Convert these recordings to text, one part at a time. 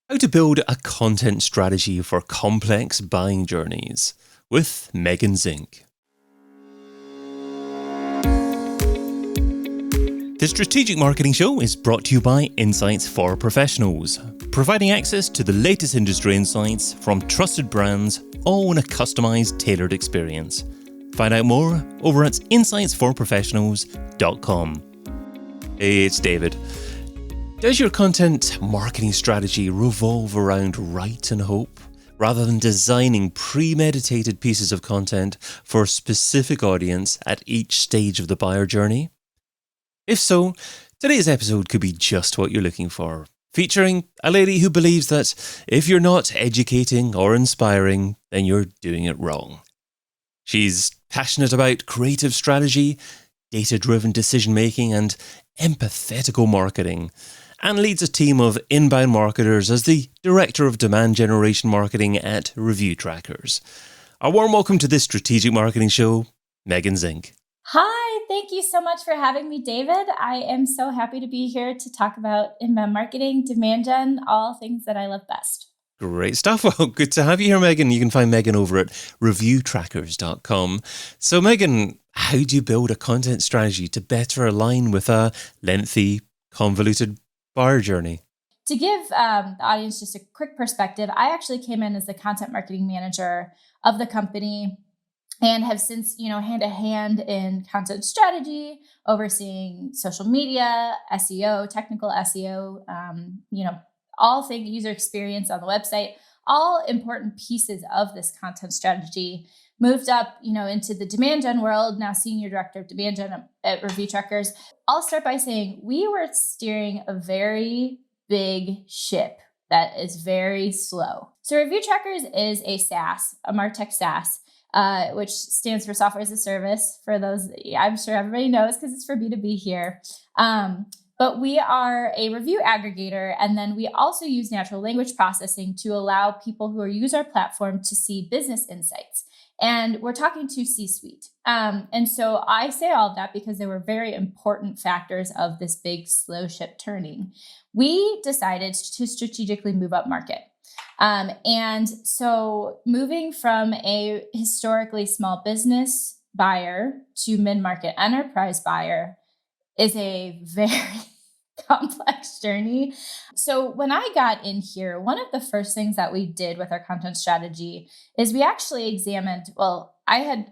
How to build a content strategy for complex buying journeys with Megan Zink. The Strategic Marketing Show is brought to you by Insights for Professionals, providing access to the latest industry insights from trusted brands, all in a customized, tailored experience. Find out more over at insightsforprofessionals.com. Hey, it's David. Does your content marketing strategy revolve around right and hope, rather than designing premeditated pieces of content for a specific audience at each stage of the buyer journey? If so, today's episode could be just what you're looking for, featuring a lady who believes that if you're not educating or inspiring, then you're doing it wrong. She's passionate about creative strategy, data-driven decision-making, and empathetical marketing, and leads a team of inbound marketers as the Director of Demand Generation Marketing at ReviewTrackers. A warm welcome to this Strategic Marketing Show, Megan Zink. Hi, thank you so much for having me, David. I am so happy to be here to talk about inbound marketing, demand gen, all things that I love best. Great stuff. Well, good to have you here, Megan. You can find Megan over at ReviewTrackers.com. So, Megan, how do you build a content strategy to better align with a lengthy, convoluted buyer journey? To give the audience just a quick perspective, I actually came in as the content marketing manager of the company and have since, hand to hand in content strategy, overseeing social media, SEO, technical SEO, all things user experience on the website, all important pieces of this content strategy. Moved up, into the demand gen world, now senior director of demand gen at ReviewTrackers. I'll start by saying we were steering a very big ship that is very slow. So ReviewTrackers is a SaaS, a MarTech SaaS, which stands for software as a service. For those, I'm sure everybody knows because it's for B2B here. But we are a review aggregator, and then we also use natural language processing to allow people who use our platform to see business insights. And we're talking to C-suite. And so I say all of that because they were very important factors of this big slow ship turning. We decided to strategically move up market. And so moving from a historically small business buyer to mid-market enterprise buyer is a very complex journey. So when I got in here, one of the first things that we did with our content strategy is we actually examined, I had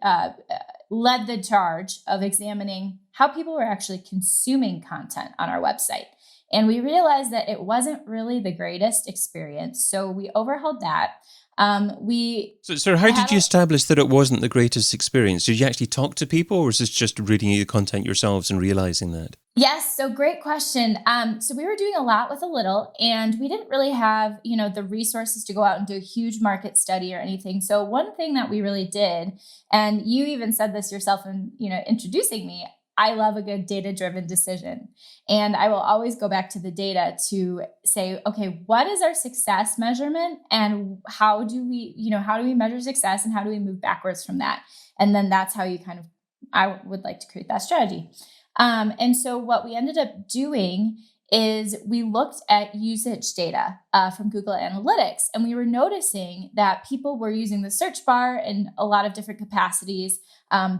led the charge of examining how people were actually consuming content on our website. And we realized that it wasn't really the greatest experience. So we overhauled that. So how did you establish that it wasn't the greatest experience? Did you actually talk to people, or was this just reading the content yourselves and realizing that? Yes. So great question. So we were doing a lot with a little, and we didn't really have, the resources to go out and do a huge market study or anything. So one thing that we really did, and you even said this yourself in, introducing me, I love a good data-driven decision. And I will always go back to the data to say, okay, what is our success measurement, and how do we measure success, and how do we move backwards from that? And then that's how I would like to create that strategy. And so what we ended up doing is we looked at usage data from Google Analytics, and we were noticing that people were using the search bar in a lot of different capacities.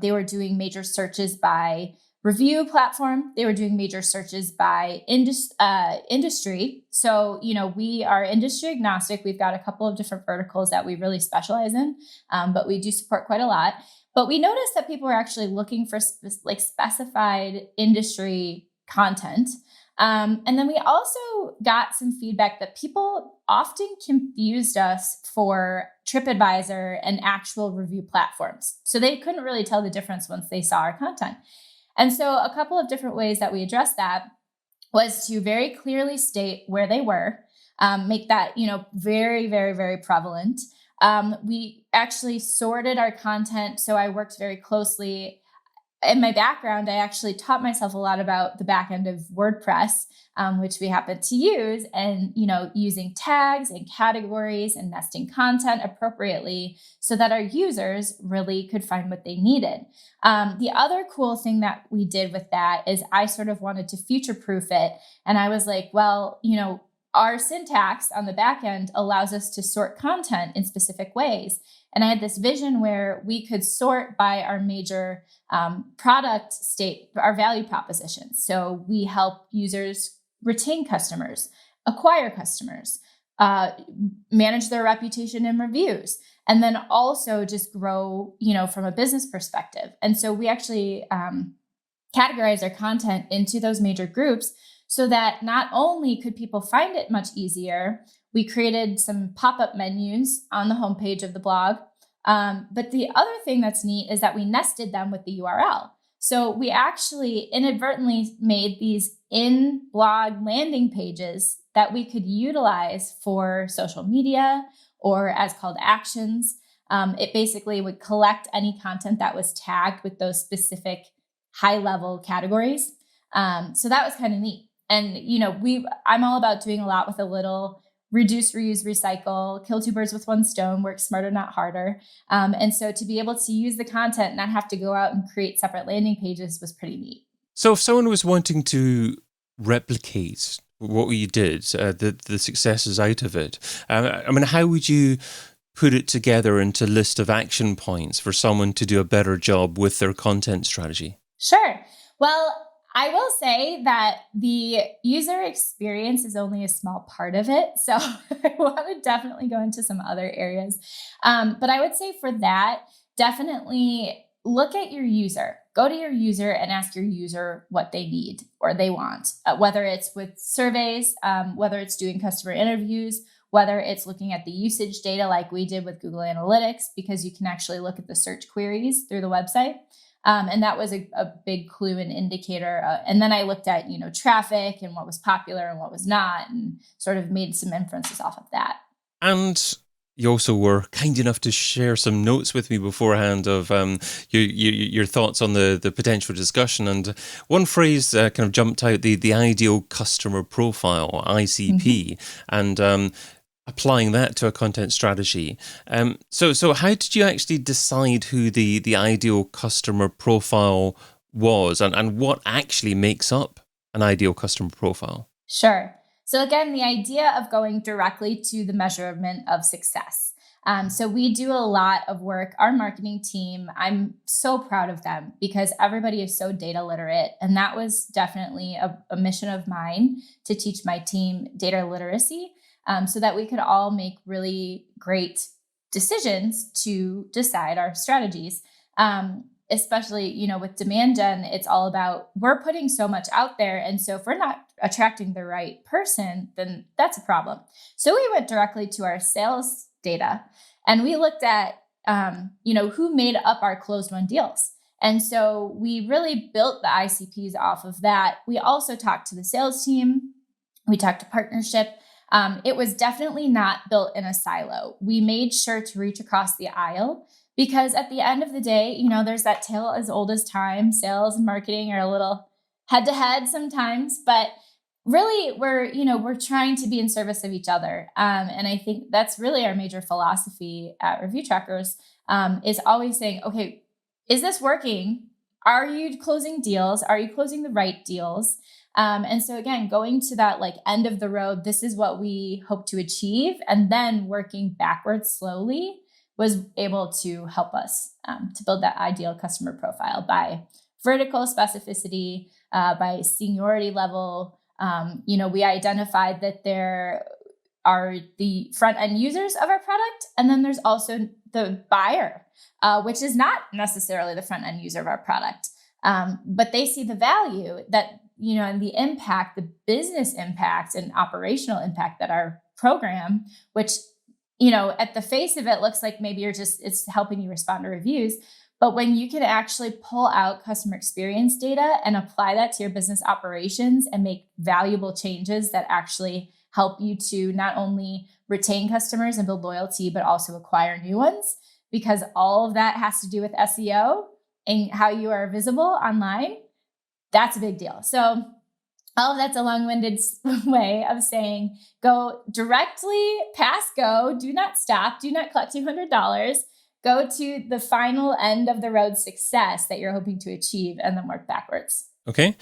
They were doing major searches by review platform. They were doing major searches by industry. So, we are industry agnostic. We've got a couple of different verticals that we really specialize in, but we do support quite a lot. But we noticed that people were actually looking for specified industry content. And then we also got some feedback that people often confused us for TripAdvisor and actual review platforms. So they couldn't really tell the difference once they saw our content. And so a couple of different ways that we addressed that was to very clearly state where they were, make that, very, very, very prevalent. We actually sorted our content. So I worked very closely. In my background, I actually taught myself a lot about the back end of WordPress, which we happen to use, and using tags and categories and nesting content appropriately so that our users really could find what they needed. The other cool thing that we did with that is I sort of wanted to future-proof it, and I was like, well, our syntax on the back end allows us to sort content in specific ways. And I had this vision where we could sort by our major product state, our value propositions. So we help users retain customers, acquire customers, manage their reputation and reviews, and then also just grow, from a business perspective. And so we actually categorize our content into those major groups so that not only could people find it much easier, we created some pop-up menus on the homepage of the blog. But the other thing that's neat is that we nested them with the URL. So we actually inadvertently made these in-blog landing pages that we could utilize for social media or as called actions. It basically would collect any content that was tagged with those specific high-level categories. So that was kind of neat. And, I'm all about doing a lot with a little. Reduce, reuse, recycle, kill two birds with one stone, work smarter, not harder. And so to be able to use the content and not have to go out and create separate landing pages was pretty neat. So if someone was wanting to replicate what you did, the successes out of it, how would you put it together into a list of action points for someone to do a better job with their content strategy? Sure. Well, I will say that the user experience is only a small part of it. So I want to definitely go into some other areas. But I would say for that, definitely look at your user. Go to your user and ask your user what they need or they want, whether it's with surveys, whether it's doing customer interviews, whether it's looking at the usage data like we did with Google Analytics, because you can actually look at the search queries through the website. And that was a big clue and indicator. And then I looked at, traffic and what was popular and what was not, and sort of made some inferences off of that. And you also were kind enough to share some notes with me beforehand of your thoughts on the potential discussion. And one phrase kind of jumped out, the ideal customer profile, ICP, and applying that to a content strategy. So how did you actually decide who the ideal customer profile was, and what actually makes up an ideal customer profile? Sure. So again, the idea of going directly to the measurement of success. So we do a lot of work. Our marketing team, I'm so proud of them because everybody is so data literate. And that was definitely a mission of mine, to teach my team data literacy. So that we could all make really great decisions to decide our strategies. Especially, with demand gen, it's all about, we're putting so much out there. And so if we're not attracting the right person, then that's a problem. So we went directly to our sales data and we looked at, who made up our closed won deals. And so we really built the ICPs off of that. We also talked to the sales team. We talked to partnership. It was definitely not built in a silo. We made sure to reach across the aisle because at the end of the day, there's that tale as old as time. Sales and marketing are a little head to head sometimes, but really we're trying to be in service of each other. And I think that's really our major philosophy at ReviewTrackers, is always saying, okay, is this working? Are you closing deals? Are you closing the right deals? And so again, going to that end of the road, this is what we hope to achieve. And then working backwards slowly was able to help us to build that ideal customer profile by vertical specificity, by seniority level. We identified that there are the front end users of our product. And then there's also the buyer, which is not necessarily the front end user of our product. But they see the value that, and the impact, the business impact and operational impact that our program, which, at the face of it looks like maybe it's helping you respond to reviews. But when you can actually pull out customer experience data and apply that to your business operations and make valuable changes that actually help you to not only retain customers and build loyalty, but also acquire new ones, because all of that has to do with SEO and how you are visible online, that's a big deal. So all of that's a long-winded way of saying, go directly past go, do not stop, do not collect $200, go to the final end of the road success that you're hoping to achieve, and then work backwards. Okay.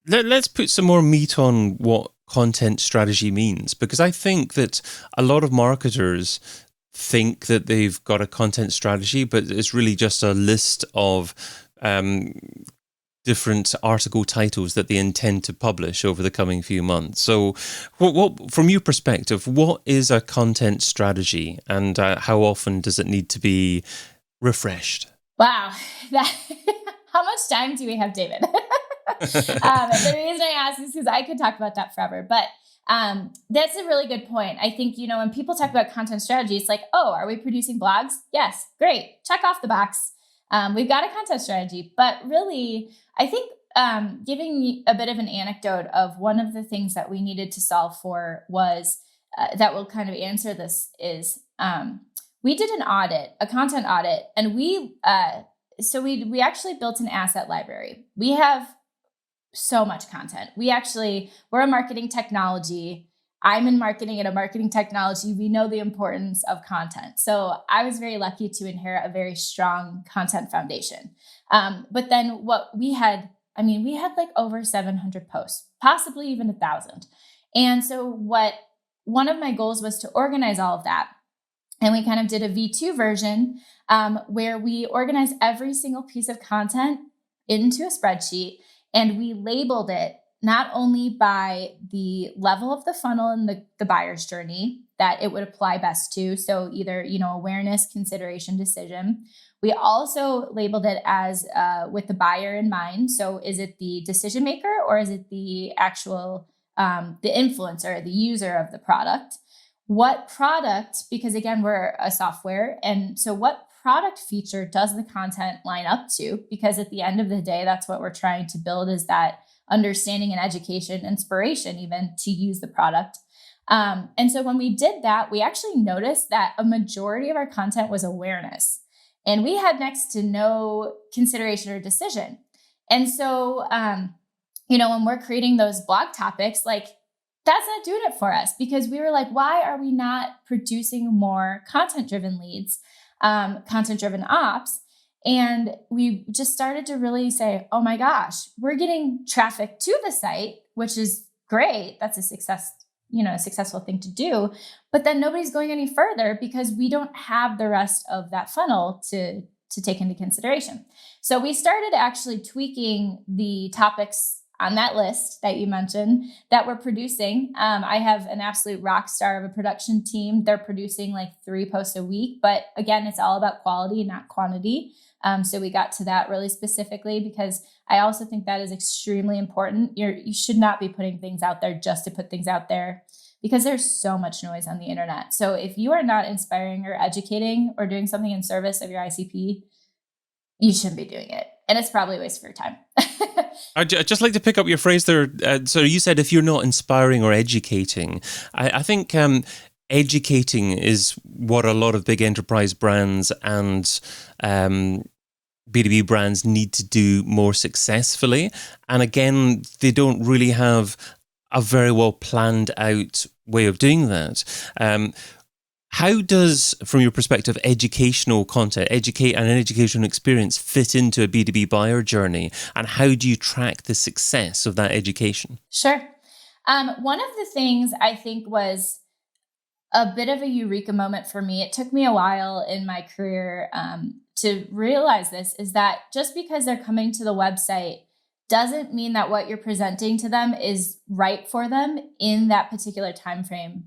Let's put some more meat on what content strategy means, because I think that a lot of marketers think that they've got a content strategy, but it's really just a list of different article titles that they intend to publish over the coming few months. So what from your perspective, what is a content strategy, and how often does it need to be refreshed? Wow. How much time do we have, David? The reason I ask is because I could talk about that forever, but that's a really good point. I think, when people talk about content strategy, it's like, oh, are we producing blogs? Yes. Great. Check off the box. We've got a content strategy, but really, I think giving a bit of an anecdote of one of the things that we needed to solve for was that will kind of answer this is we did an audit, a content audit, and we actually built an asset library. We have so much content. We're a marketing technology. I'm in marketing and a marketing technology. We know the importance of content. So I was very lucky to inherit a very strong content foundation. But then what we had like over 700 posts, possibly even 1,000. And so one of my goals was to organize all of that. And we kind of did a V2 version where we organized every single piece of content into a spreadsheet, and we labeled it not only by the level of the funnel and the buyer's journey that it would apply best to. So either, awareness, consideration, decision. We also labeled it as with the buyer in mind. So is it the decision maker, or is it the actual, the influencer, the user of the product? What product, because again, we're a software. And so what product feature does the content line up to? Because at the end of the day, that's what we're trying to build, is that understanding and education, inspiration even to use the product. And so when we did that, we actually noticed that a majority of our content was awareness, and we had next to no consideration or decision. And so, when we're creating those blog topics, like, that's not doing it for us, because we were like, why are we not producing more content-driven leads, content-driven ops? And we just started to really say, oh my gosh, we're getting traffic to the site, which is great. That's a successful thing to do. But then nobody's going any further because we don't have the rest of that funnel to take into consideration. So we started actually tweaking the topics on that list that you mentioned that we're producing. I have an absolute rock star of a production team. They're producing like 3 posts a week, but again, it's all about quality, not quantity. So we got to that really specifically because I also think that is extremely important. You should not be putting things out there just to put things out there, because there's so much noise on the internet. So if you are not inspiring or educating or doing something in service of your ICP, you shouldn't be doing it. And it's probably a waste of your time. I'd just like to pick up your phrase there. So you said if you're not inspiring or educating, I think educating is what a lot of big enterprise brands and B2B brands need to do more successfully. And again, they don't really have a very well planned out way of doing that. How does, from your perspective, educational content, an educational experience fit into a B2B buyer journey? And how do you track the success of that education? Sure. One of the things I think was a bit of a eureka moment for me, it took me a while in my career to realize this, is that just because they're coming to the website doesn't mean that what you're presenting to them is right for them in that particular time frame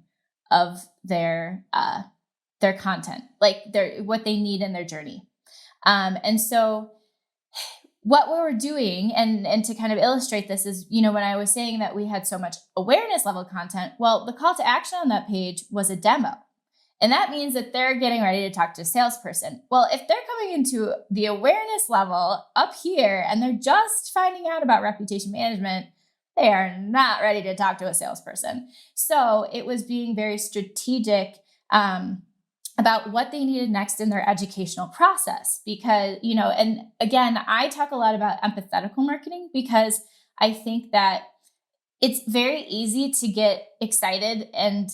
of their content, like what they need in their journey. And so what we were doing, and to kind of illustrate this is, when I was saying that we had so much awareness level content, well, the call to action on that page was a demo. And that means that they're getting ready to talk to a salesperson. Well, if they're coming into the awareness level up here and they're just finding out about reputation management, they are not ready to talk to a salesperson. So it was being very strategic about what they needed next in their educational process. Because, and again, I talk a lot about empathetical marketing because I think that it's very easy to get excited and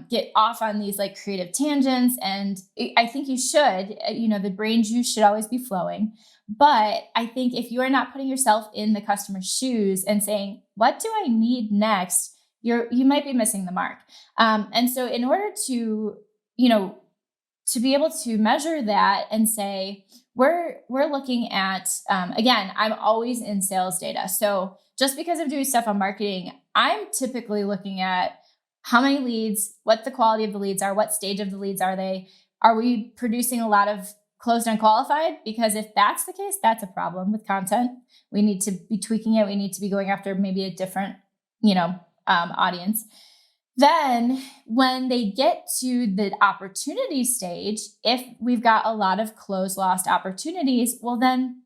get off on these like creative tangents. And I think you should, the brain juice should always be flowing. But I think if you are not putting yourself in the customer's shoes and saying, what do I need next? you might be missing the mark. And so in order to, to be able to measure that and say, we're looking at, again, I'm always in sales data. So just because I'm doing stuff on marketing, I'm typically looking at how many leads, what the quality of the leads are, what stage of the leads are they? Are we producing a lot of closed unqualified? Because if that's the case, that's a problem with content. We need to be tweaking it. We need to be going after maybe a different, audience. Then when they get to the opportunity stage, if we've got a lot of closed lost opportunities, well, then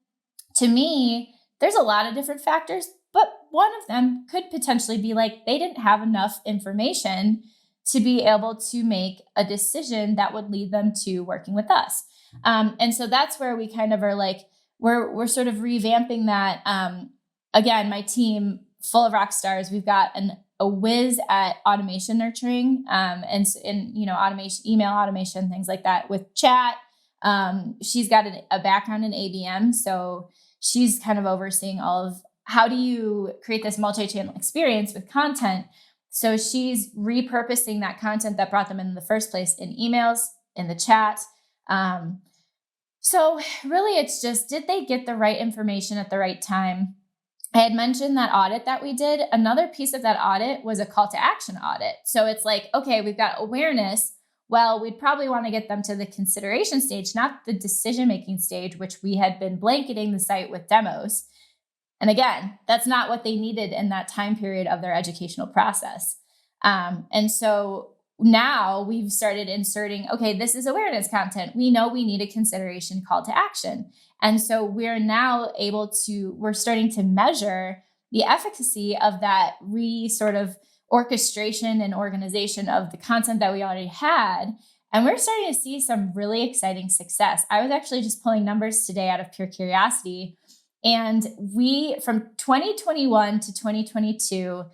to me, there's a lot of different factors, but one of them could potentially be like they didn't have enough information to be able to make a decision that would lead them to working with us. And so that's where we kind of are like, we're sort of revamping that. Again, my team full of rock stars. We've got a whiz at automation nurturing, and automation, email automation, things like that with chat. She's got a background in ABM, so she's kind of overseeing all of how do you create this multi-channel experience with content. So she's repurposing that content that brought them in the first place in emails, in the chat. So really it's just, did they get the right information at the right time? I had mentioned that audit that we did. Another piece of that audit was a call to action audit. So it's like, okay, we've got awareness. Well, we'd probably want to get them to the consideration stage, not the decision-making stage, which we had been blanketing the site with demos. And again, that's not what they needed in that time period of their educational process. And so now we've started inserting, okay, this is awareness content. We know we need a consideration call to action. And so we're now we're starting to measure the efficacy of that sort of orchestration and organization of the content that we already had. And we're starting to see some really exciting success. I was actually just pulling numbers today out of pure curiosity. And from 2021 to 2022,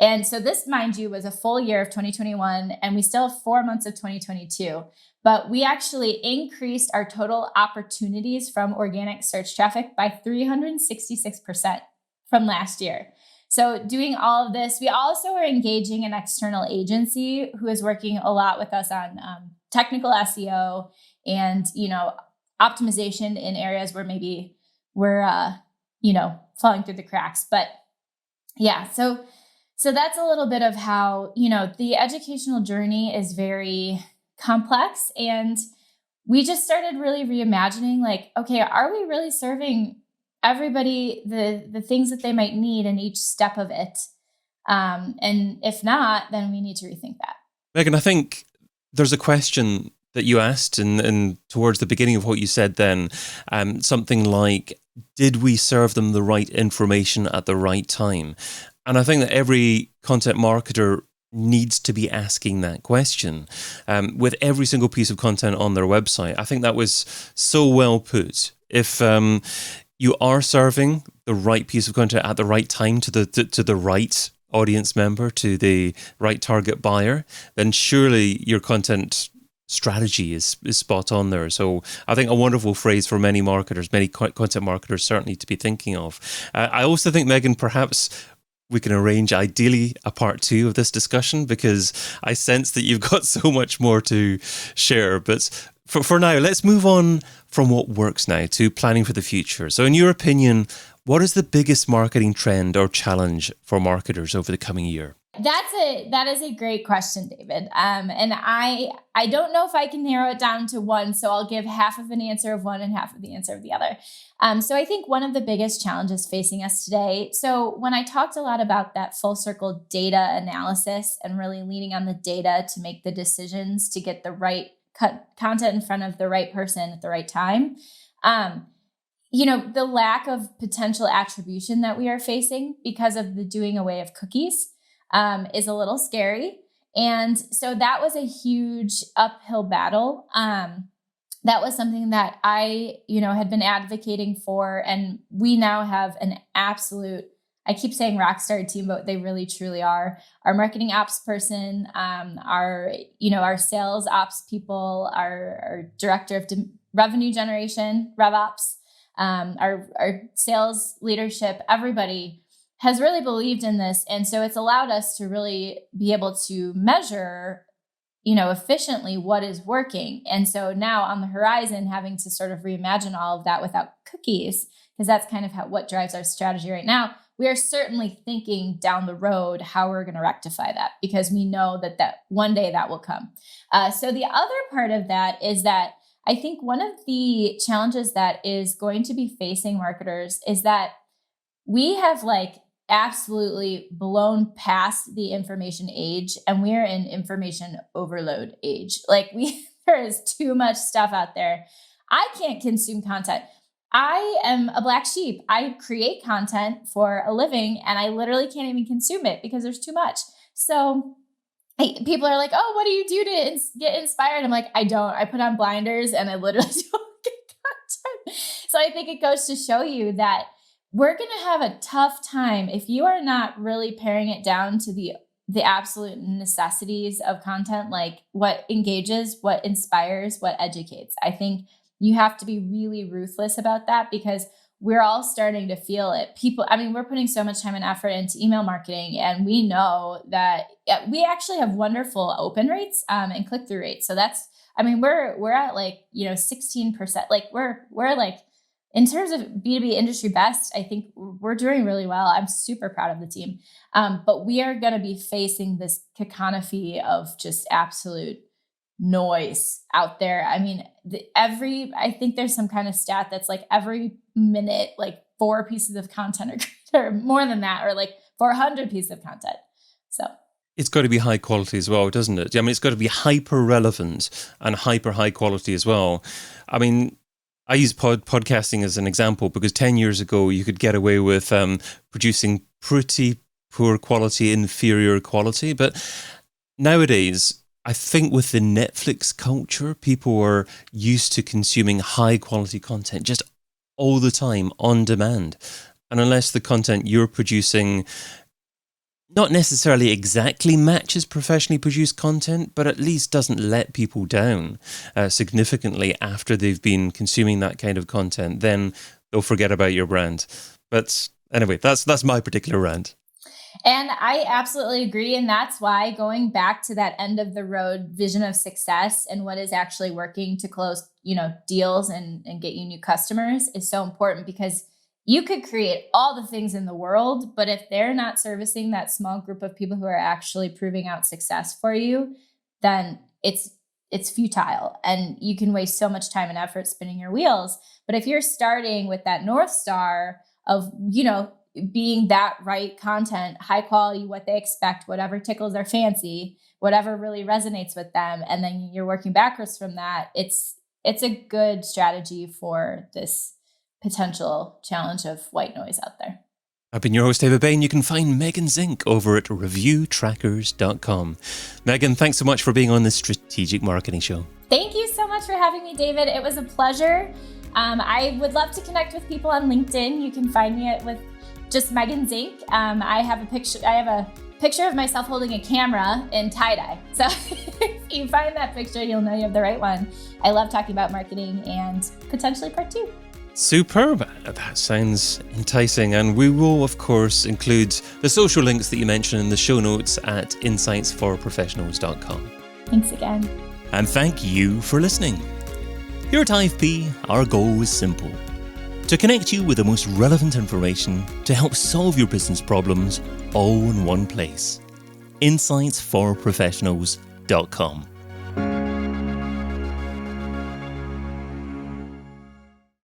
and so this, mind you, was a full year of 2021, and we still have 4 months of 2022. But we actually increased our total opportunities from organic search traffic by 366% from last year. So doing all of this, we also are engaging an external agency who is working a lot with us on technical SEO and, optimization in areas where maybe we're, falling through the cracks. But yeah, so that's a little bit of how, the educational journey is very complex. And we just started really reimagining, like, okay, are we really serving everybody the things that they might need in each step of it? And if not, then we need to rethink that. Megan, I think there's a question that you asked and towards the beginning of what you said then, something like, did we serve them the right information at the right time? And I think that every content marketer needs to be asking that question with every single piece of content on their website. I think that was so well put. If you are serving the right piece of content at the right time to the right audience member, to the right target buyer, then surely your content strategy is spot on there. So I think a wonderful phrase for many marketers, many content marketers certainly to be thinking of. I also think, Megan, perhaps we can arrange ideally a part 2 of this discussion, because I sense that you've got so much more to share. But for now, let's move on from what works now to planning for the future. So in your opinion, what is the biggest marketing trend or challenge for marketers over the coming year? That is a great question, David. And I don't know if I can narrow it down to one, so I'll give half of an answer of one and half of the answer of the other. So I think one of the biggest challenges facing us today, so when I talked a lot about that full circle data analysis and really leaning on the data to make the decisions to get the right content in front of the right person at the right time, the lack of potential attribution that we are facing because of the doing away of cookies is a little scary. And so that was a huge uphill battle. That was something that I, had been advocating for. And we now have an absolute, I keep saying rockstar team, but they really truly are. Our marketing ops person, our sales ops people, our director of revenue generation, RevOps, our sales leadership, everybody has really believed in this. And so it's allowed us to really be able to measure, efficiently what is working. And so now on the horizon, having to sort of reimagine all of that without cookies, because that's kind of what drives our strategy right now. We are certainly thinking down the road how we're going to rectify that, because we know that one day that will come. So the other part of that is that I think one of the challenges that is going to be facing marketers is that we have absolutely blown past the information age, and we're in information overload age. There is too much stuff out there. I can't consume content. I am a black sheep. I create content for a living, and I literally can't even consume it because there's too much. So people are like, oh, what do you do to get inspired? I'm like, I don't. I put on blinders and I literally don't get content. So I think it goes to show you that we're going to have a tough time if you are not really paring it down to the absolute necessities of content, like what engages, what inspires, what educates. I think you have to be really ruthless about that, because we're all starting to feel it. We're putting so much time and effort into email marketing, and we know that we actually have wonderful open rates and click-through rates. So that's, we're at 16%. We're in terms of B2B industry best, I think we're doing really well. I'm super proud of the team. But we are going to be facing this cacophony of just absolute noise out there. I think there's some kind of stat that's every minute, 4 pieces of content or more than that, or 400 pieces of content. So it's got to be high quality as well, doesn't it? It's got to be hyper relevant and hyper high quality as well. I use podcasting as an example because 10 years ago, you could get away with producing pretty poor quality, inferior quality. But nowadays, I think with the Netflix culture, people are used to consuming high quality content just all the time on demand. And unless the content you're producing not necessarily exactly matches professionally produced content, but at least doesn't let people down significantly after they've been consuming that kind of content, then they'll forget about your brand. But anyway, that's my particular rant. And I absolutely agree. And that's why going back to that end of the road vision of success and what is actually working to close, deals and get you new customers is so important, because you could create all the things in the world, but if they're not servicing that small group of people who are actually proving out success for you, then it's futile, and you can waste so much time and effort spinning your wheels. But if you're starting with that North Star of, being that right content, high quality, what they expect, whatever tickles their fancy, whatever really resonates with them, and then you're working backwards from that, it's a good strategy for this potential challenge of white noise out there. I've been your host, David Bain. You can find Megan Zink over at ReviewTrackers.com. Megan, thanks so much for being on the Strategic Marketing Show. Thank you so much for having me, David. It was a pleasure. I would love to connect with people on LinkedIn. You can find me with just Megan Zink. I have a picture of myself holding a camera in tie-dye. So if you find that picture, you'll know you have the right one. I love talking about marketing and potentially part 2. Superb. That sounds enticing. And we will, of course, include the social links that you mentioned in the show notes at insightsforprofessionals.com. Thanks again. And thank you for listening. Here at IFP, our goal is simple: to connect you with the most relevant information to help solve your business problems all in one place. insightsforprofessionals.com.